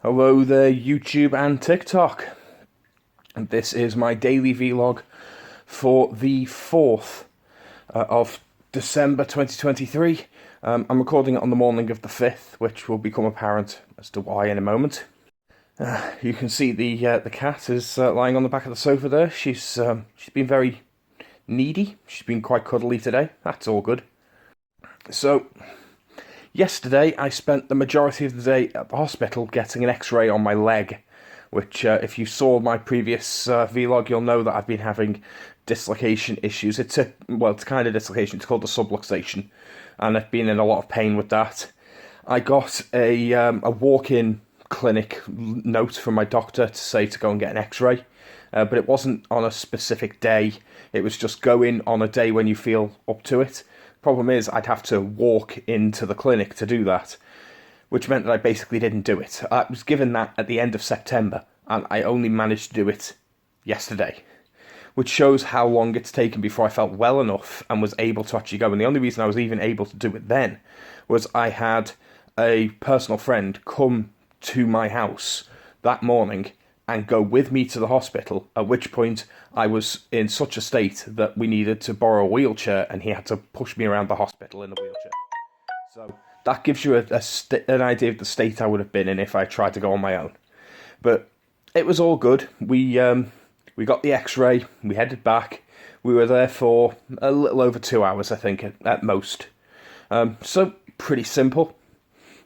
Hello there, YouTube and TikTok. And this is my daily vlog for the 4th of December 2023. I'm recording it on the morning of the 5th, which will become apparent as to why in a moment. You can see the cat is lying on the back of the sofa there. She's been very needy. She's been quite cuddly today. That's all good. So, yesterday I spent the majority of the day at the hospital getting an X-ray on my leg, which if you saw my previous vlog, you'll know that I've been having dislocation issues. It's kind of dislocation. It's called a subluxation, and I've been in a lot of pain with that. I got a walk-in clinic note from my doctor to say to go and get an X-ray, but it wasn't on a specific day. It was just go in on a day when you feel up to it. Problem is, I'd have to walk into the clinic to do that, which meant that I basically didn't do it. I was given that at the end of September, and I only managed to do it yesterday, which shows how long it's taken before I felt well enough and was able to actually go. And the only reason I was even able to do it then was I had a personal friend come to my house that morning and go with me to the hospital, at which point I was in such a state that we needed to borrow a wheelchair, and he had to push me around the hospital in the wheelchair. So that gives you an idea of the state I would have been in if I tried to go on my own. But it was all good. We got the X-ray, we headed back. We were there for a little over 2 hours, I think, at most. So pretty simple.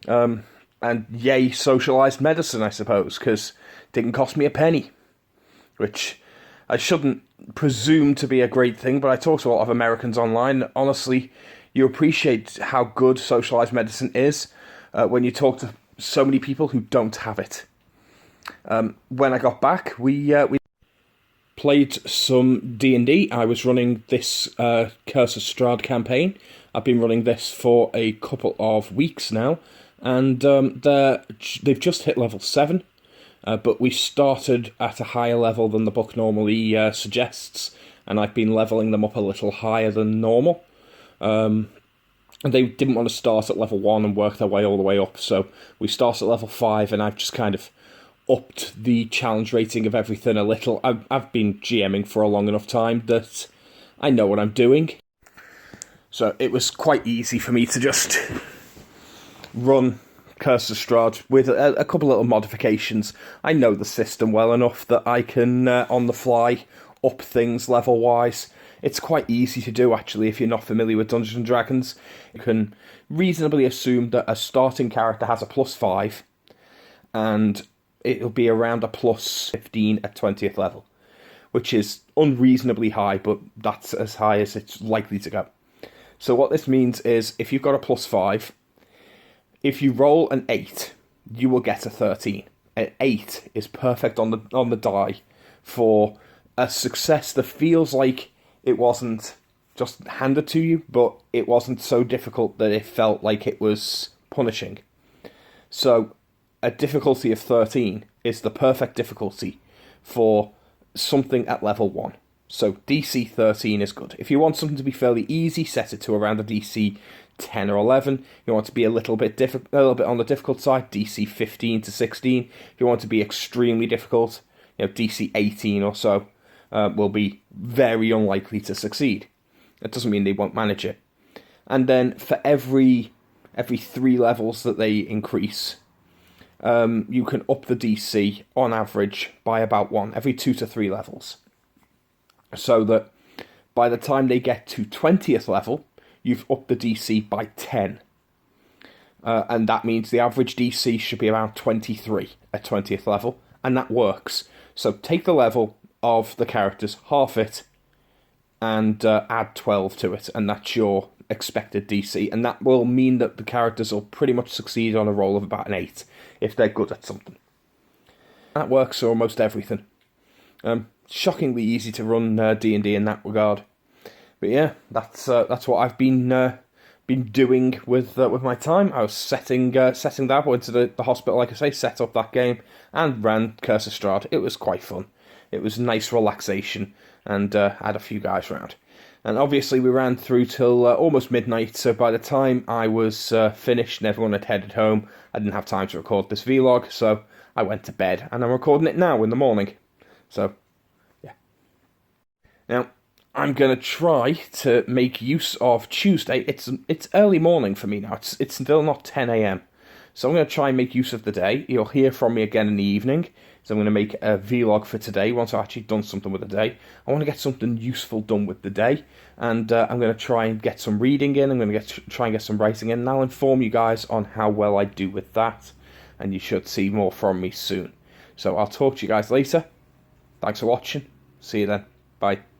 And yay, socialised medicine, I suppose, because it didn't cost me a penny, which I shouldn't presume to be a great thing, but I talk to a lot of Americans online. Honestly, you appreciate how good socialised medicine is when you talk to so many people who don't have it. When I got back, we played some D&D. I was running this Curse of Strahd campaign. I've been running this for a couple of weeks now, and they've just hit level 7, but we started at a higher level than the book normally suggests, and I've been levelling them up a little higher than normal. And they didn't want to start at level 1 and work their way all the way up, so we started at level 5, and I've just kind of upped the challenge rating of everything a little. I've been GMing for a long enough time that I know what I'm doing. So it was quite easy for me to just run Curse of Strahd with a couple little modifications. I know the system well enough that I can, on the fly, up things level-wise. It's quite easy to do, actually, if you're not familiar with Dungeons & Dragons. You can reasonably assume that a starting character has a +5, and it'll be around a +15 at 20th level, which is unreasonably high, but that's as high as it's likely to go. So what this means is, if you've got a +5, if you roll an 8, you will get a 13. An 8 is perfect on the die for a success that feels like it wasn't just handed to you, but it wasn't so difficult that it felt like it was punishing. So a difficulty of 13 is the perfect difficulty for something at level 1. So DC 13 is good. If you want something to be fairly easy, set it to around a DC 10 or 11. You want to be a little bit on the difficult side, DC 15 to 16. If you want to be extremely difficult, DC 18 or so will be very unlikely to succeed. That doesn't mean they won't manage it. And then for every 3 levels that they increase, you can up the DC on average by about 1 every 2 to 3 levels. So that by the time they get to 20th level, you've upped the DC by 10. And that means the average DC should be around 23 at 20th level, and that works. So take the level of the characters, half it, and add 12 to it, and that's your expected DC, and that will mean that the characters will pretty much succeed on a roll of about an 8, if they're good at something. That works for almost everything. Shockingly easy to run D&D in that regard. But yeah, that's what I've been doing with my time. I was setting that, went to the hospital, like I say, set up that game, and ran Curse of Strahd. It was quite fun. It was nice relaxation, and had a few guys around. And obviously we ran through till almost midnight, so by the time I was finished and everyone had headed home, I didn't have time to record this vlog, so I went to bed, and I'm recording it now in the morning. So, yeah. Now, I'm going to try to make use of Tuesday. It's early morning for me now. It's still not 10 a.m. So I'm going to try and make use of the day. You'll hear from me again in the evening. So I'm going to make a vlog for today once I've actually done something with the day. I want to get something useful done with the day. And I'm going to try and get some reading in. I'm going to try and get some writing in. And I'll inform you guys on how well I do with that. And you should see more from me soon. So I'll talk to you guys later. Thanks for watching. See you then. Bye.